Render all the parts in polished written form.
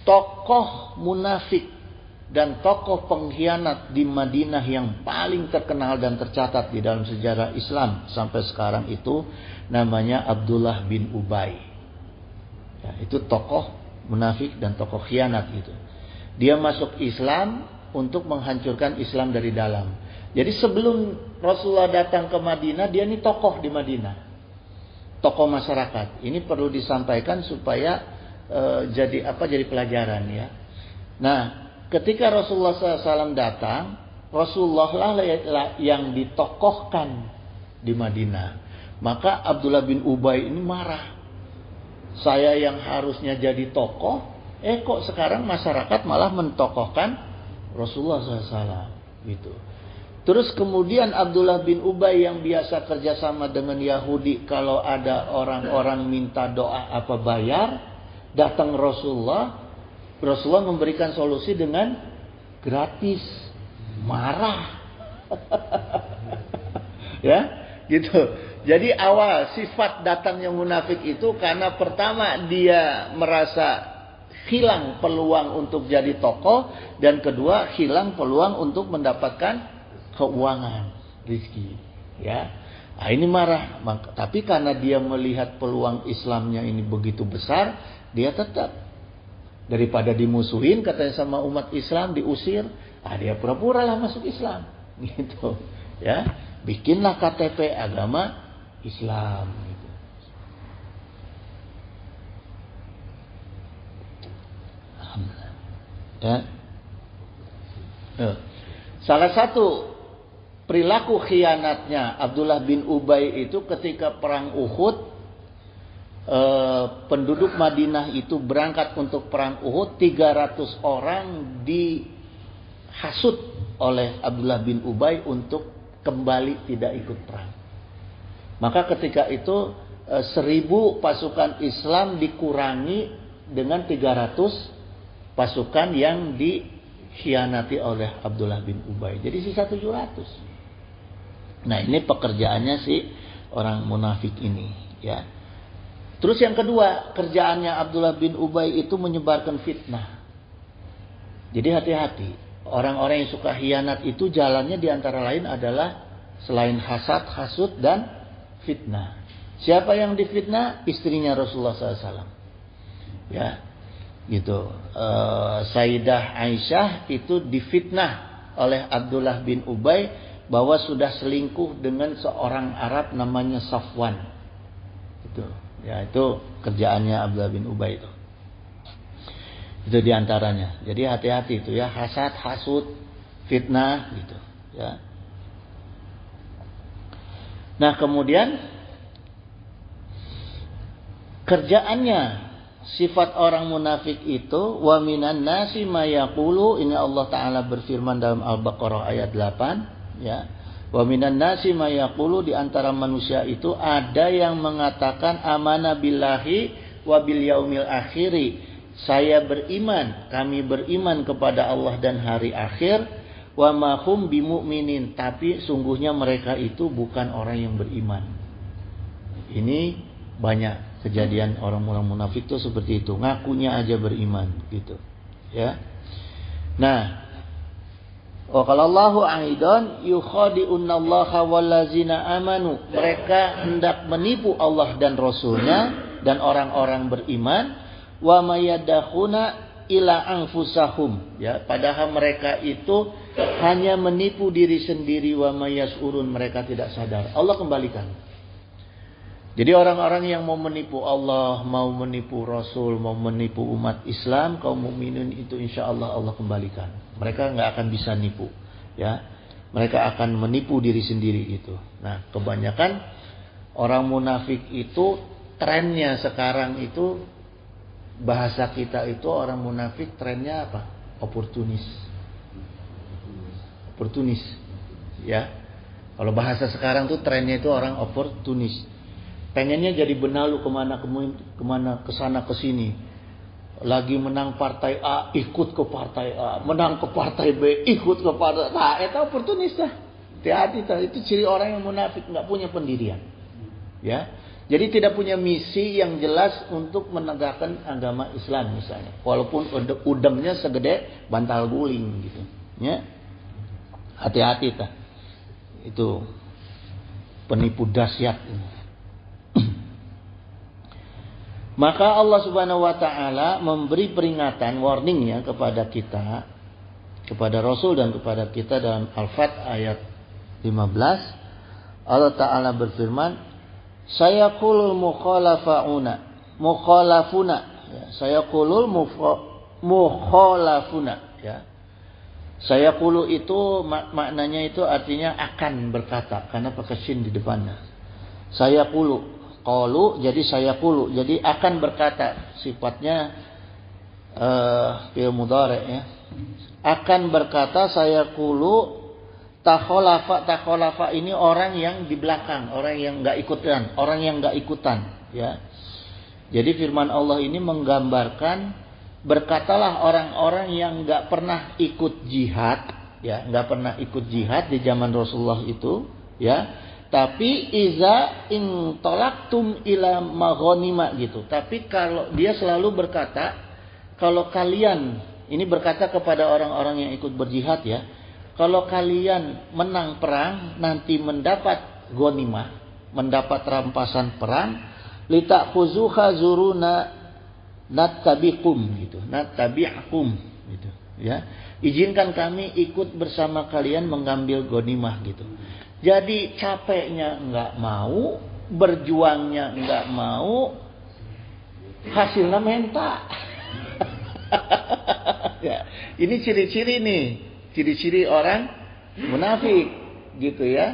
tokoh munafik dan tokoh pengkhianat di Madinah yang paling terkenal dan tercatat di dalam sejarah Islam sampai sekarang itu namanya Abdullah bin Ubay. Ya, itu tokoh munafik dan tokoh khianat itu. Dia masuk Islam untuk menghancurkan Islam dari dalam. Jadi sebelum Rasulullah datang ke Madinah, dia ini tokoh di Madinah. Tokoh masyarakat. Ini perlu disampaikan supaya jadi pelajaran ya. Nah, ketika Rasulullah SAW datang, Rasulullah lah yang ditokohkan di Madinah. Maka Abdullah bin Ubay ini marah. Saya yang harusnya jadi tokoh, kok sekarang masyarakat malah mentokohkan Rasulullah SAW gitu. Terus kemudian Abdullah bin Ubay yang biasa kerjasama dengan Yahudi, kalau ada orang-orang minta doa apa bayar, datang Rasulullah memberikan solusi dengan gratis, marah. Ya, gitu. Jadi awal sifat datangnya munafik itu karena pertama dia merasa hilang peluang untuk jadi tokoh, dan kedua hilang peluang untuk mendapatkan keuangan, rezeki, ya. Nah, ini marah. Tapi karena dia melihat peluang Islamnya ini begitu besar, dia tetap. Daripada dimusuhin katanya sama umat Islam, diusir, dia pura-pura lah masuk Islam, gitu, ya. Bikinlah KTP agama Islam, gitu. Alhamdulillah. Ya. Salah satu perilaku khianatnya Abdullah bin Ubay itu ketika perang Uhud, penduduk Madinah itu berangkat untuk perang Uhud, 300 orang dihasut oleh Abdullah bin Ubay untuk kembali tidak ikut perang. Maka ketika itu 1000 pasukan Islam dikurangi dengan 300 pasukan yang dikhianati oleh Abdullah bin Ubay. Jadi sisa 700. Nah, ini pekerjaannya si orang munafik ini, ya. Terus yang kedua, kerjaannya Abdullah bin Ubay itu menyebarkan fitnah. Jadi hati-hati. Orang-orang yang suka khianat itu jalannya diantara lain adalah selain hasad, hasud, dan fitnah. Siapa yang difitnah? Istrinya Rasulullah SAW. Ya, gitu. Sayyidah Aisyah itu difitnah oleh Abdullah bin Ubay bahwa sudah selingkuh dengan seorang Arab namanya Safwan. Itu, ya, itu kerjaannya Abdullah bin Ubay itu. Itu diantaranya. Jadi hati-hati itu ya, hasad, hasud, fitnah, gitu. Ya. Nah, kemudian kerjaannya sifat orang munafik itu, wa minan nasi ma yaqulu, ini Allah Ta'ala berfirman dalam Al-Baqarah ayat 8. Ya, wa minan nasi ma yaqulu, di antara manusia itu ada yang mengatakan amana billahi wa bil yaumil akhiri, saya beriman, kami beriman kepada Allah dan hari akhir, wa ma hum bimu'minin, tapi sungguhnya mereka itu bukan orang yang beriman. Ini banyak kejadian orang-orang munafik itu seperti itu, ngakunya aja beriman, gitu, ya. Nah, wa qalallahu aidan yukhadi'unallaha wallazina amanu, mereka hendak menipu Allah dan Rasulnya dan orang-orang beriman, wa mayadakhuna ila anfusahum, ya, padahal mereka itu hanya menipu diri sendiri, wa mayasurun, mereka tidak sadar. Allah kembalikan. Jadi orang-orang yang mau menipu Allah, mau menipu Rasul, mau menipu umat Islam, kaum mukminin itu insya Allah Allah kembalikan. Mereka nggak akan bisa nipu, ya. Mereka akan menipu diri sendiri gitu. Nah, kebanyakan orang munafik itu trennya sekarang itu, bahasa kita itu orang munafik trennya apa? Oportunis, ya. Kalau bahasa sekarang tuh trennya itu orang oportunis. Pengennya jadi benalu kemana kesana kesini. Lagi menang partai A, ikut ke partai A, menang ke partai B, ikut ke partai A. Nah, itu oportunis lah. Hati-hati, itu ciri orang yang munafik, nggak punya pendirian. Ya, Jadi tidak punya misi yang jelas untuk menegakkan agama Islam misalnya. Walaupun udemnya segede bantal guling gitu. Ya. Hati-hati ta. Itu penipu dahsyat ini. Maka Allah Subhanahu wa taala memberi peringatan, warningnya kepada kita, kepada Rasul dan kepada kita dalam Al-Fat ayat 15. Allah Ta'ala berfirman, sayaqulul mukhalafuna ya, sayaqulul mukhalafuna ya. Sayaqulu itu maknanya itu artinya akan berkata karena pakai sin di depannya. Sayaqulu qalu jadi sayaqulu jadi akan berkata, sifatnya fi'il mudhari ya. Akan berkata sayaqulu takholafa ini orang yang di belakang, orang yang enggak ikutan ya. Jadi firman Allah ini menggambarkan berkatalah orang-orang yang enggak pernah ikut jihad ya, enggak pernah ikut jihad di zaman Rasulullah itu ya. Tapi iza intolaktum ila maghanima gitu. Tapi kalau dia selalu berkata, kalau kalian ini berkata kepada orang-orang yang ikut berjihad ya, kalau kalian menang perang nanti mendapat ghanimah, mendapat rampasan perang, litakhuzuha zuruna nattabiqum gitu, nattabi'akum gitu ya. Izinkan kami ikut bersama kalian mengambil ghanimah gitu. Jadi capeknya enggak mau, berjuangnya enggak mau, hasilnya minta. Ya, ini ciri-ciri nih, ciri-ciri orang munafik gitu ya.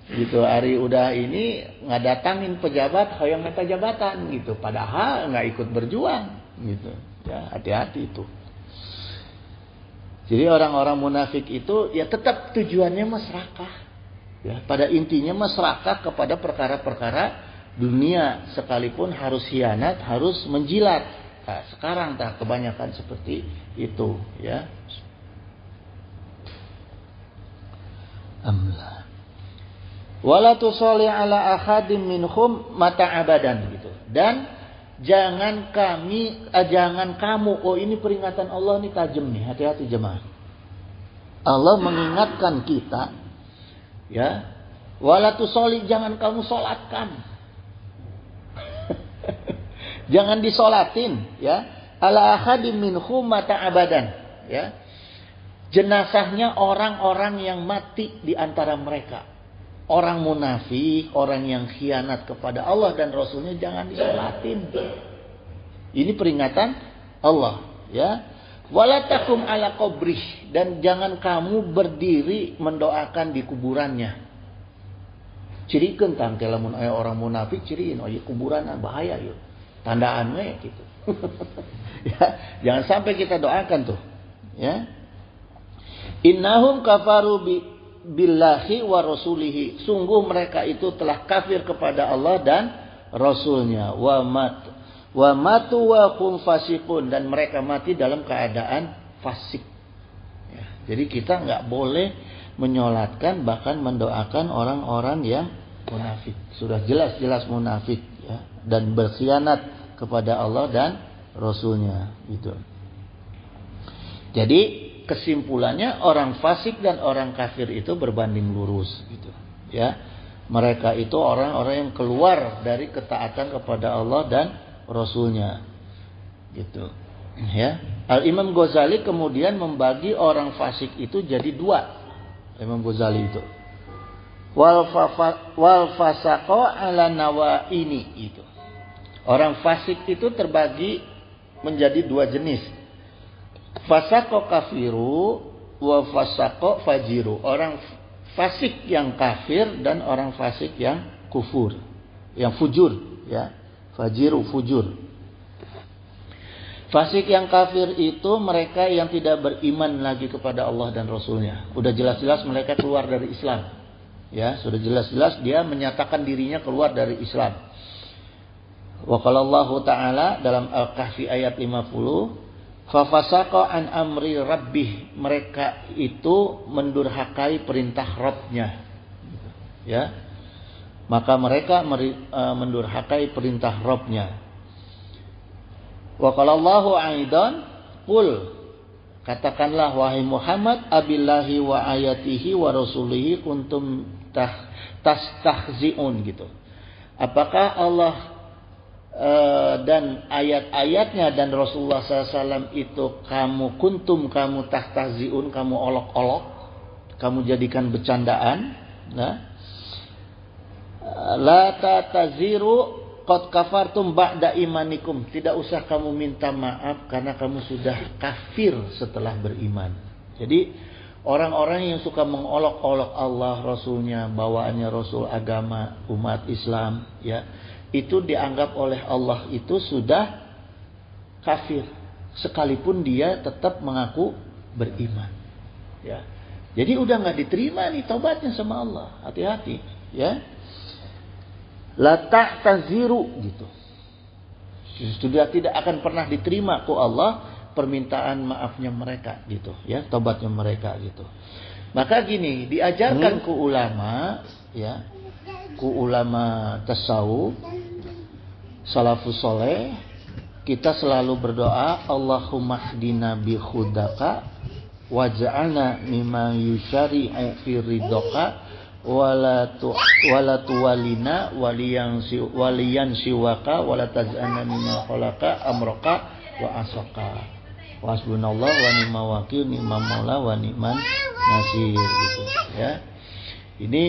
Gitu hari udah ini ngadatangin pejabat, hoyong minta jabatan gitu, padahal enggak ikut berjuang gitu. Ya, hati-hati itu. Jadi orang-orang munafik itu ya tetap tujuannya masyarakat. Ya, pada intinya masyarakat kepada perkara-perkara dunia, sekalipun harus hianat, harus menjilat. Nah, sekarang tak kebanyakan seperti itu, ya. Wala tusalli ala ahadim minhum mata abadan gitu. Dan jangan kamu, oh ini peringatan Allah nih tajam nih, hati-hati jemaah. Allah mengingatkan kita ya, wala tusolli, jangan kamu solatkan. Jangan disolatin ya. Ala ahadim minhum mata abadan ya. Jenazahnya orang-orang yang mati di antara mereka. Orang munafik, orang yang khianat kepada Allah dan Rasulnya jangan disolatin. Ini peringatan Allah ya. Wala takum ala qabrih, dan jangan kamu berdiri mendoakan di kuburannya. Cirikeun tang lamun aya orang munafik ciriin oh ieu kuburan bahaya yeuh. Tandaan we gitu. Ya, jangan sampai kita doakan tuh, ya. Innahum kafaru billahi wa rasulihi. Sungguh mereka itu telah kafir kepada Allah dan Rasulnya. Wa matu wa hum fasiqun, dan mereka mati dalam keadaan fasik. Ya, jadi kita nggak boleh menyolatkan bahkan mendoakan orang-orang yang munafik. Sudah jelas-jelas munafik ya, dan berkhianat kepada Allah dan Rasulnya gitu. Jadi kesimpulannya orang fasik dan orang kafir itu berbanding lurus gitu ya. Mereka itu orang-orang yang keluar dari ketaatan kepada Allah dan Rasulnya gitu ya. Al-Imam Ghazali kemudian membagi orang fasik itu jadi dua. Imam Ghazali itu wal fasaqo ala nawaini itu. Orang fasik itu terbagi menjadi dua jenis. Fasaqo kafiru wa fasaqo fajiru. Orang fasik yang kafir dan orang fasik yang kufur, yang fujur ya. Fajiru fujur. Fasik yang kafir itu mereka yang tidak beriman lagi kepada Allah dan Rasulnya. Udah jelas-jelas mereka keluar dari Islam. Ya, sudah jelas-jelas dia menyatakan dirinya keluar dari Islam. Wa qala Allah Ta'ala dalam Al-Kahfi ayat 50, fa fasaqa an amri rabbih, mereka itu mendurhakai perintah Rabb-nya. Ya. maka mereka mendurhakai perintah Rabb-Nya. Wa qala Allahu aidan qul, katakanlah wahai Muhammad, abillahi wa ayatihi wa rasulihi kuntum tastahzi'un gitu. Apakah Allah dan ayat-ayatnya dan Rasulullah SAW itu kamu tastahzi'un, kamu olok-olok, kamu jadikan bercandaan. Nah, la tataziru qad kafartum ba'da imanikum, tidak usah kamu minta maaf karena kamu sudah kafir setelah beriman. Jadi orang-orang yang suka mengolok-olok Allah, Rasulnya, bawaannya Rasul, agama, umat Islam, ya, itu dianggap oleh Allah itu sudah kafir, sekalipun dia tetap mengaku beriman. Ya, jadi udah nggak diterima nih taubatnya sama Allah. Hati-hati, ya. La ta'taziru gitu. Sudah tidak akan pernah diterima ku Allah permintaan maafnya mereka gitu, ya, taubatnya mereka gitu. Maka gini, diajarkan ku ulama, ya, ku ulama tasawuf salafus soleh, kita selalu berdoa, Allahumma hdina bi khudaka waj'alna mimma yusyari'u fi ridhaka wala tuwalina waliyan siwaka wala taj'alna mimma khalaka amraka wa asaka wasbunallah wa ni'mal wakil ni'mal maula wa ni'man nasir gitu, ya. Ini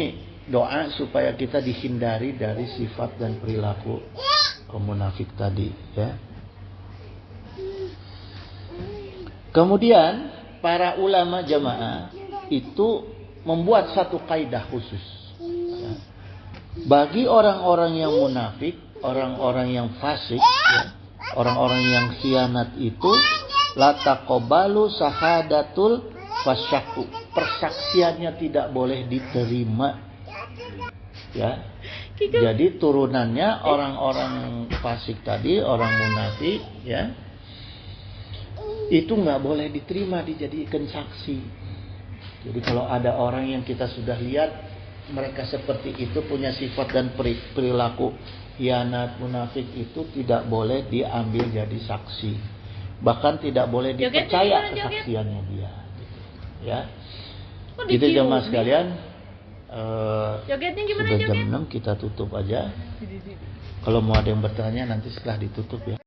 doa supaya kita dihindari dari sifat dan perilaku kaum munafik tadi, ya. Kemudian para ulama jamaah itu membuat satu kaidah khusus, ya. Bagi orang-orang yang munafik, orang-orang yang fasik, ya, orang-orang yang khianat itu, la taqabalu sahadatul fasyaku, persaksiannya tidak boleh diterima, ya. Jadi turunannya orang-orang fasik tadi, orang munafik, ya, itu nggak boleh diterima dijadikan saksi. Jadi kalau ada orang yang kita sudah lihat mereka seperti itu, punya sifat dan perilaku khianat, munafik, itu tidak boleh diambil jadi saksi. Bahkan tidak boleh dipercaya kesaksiannya dia. Gitu, ya. Itu jemaah sekalian. Sudah jam 6, kita tutup aja. Kalau mau ada yang bertanya nanti setelah ditutup, ya.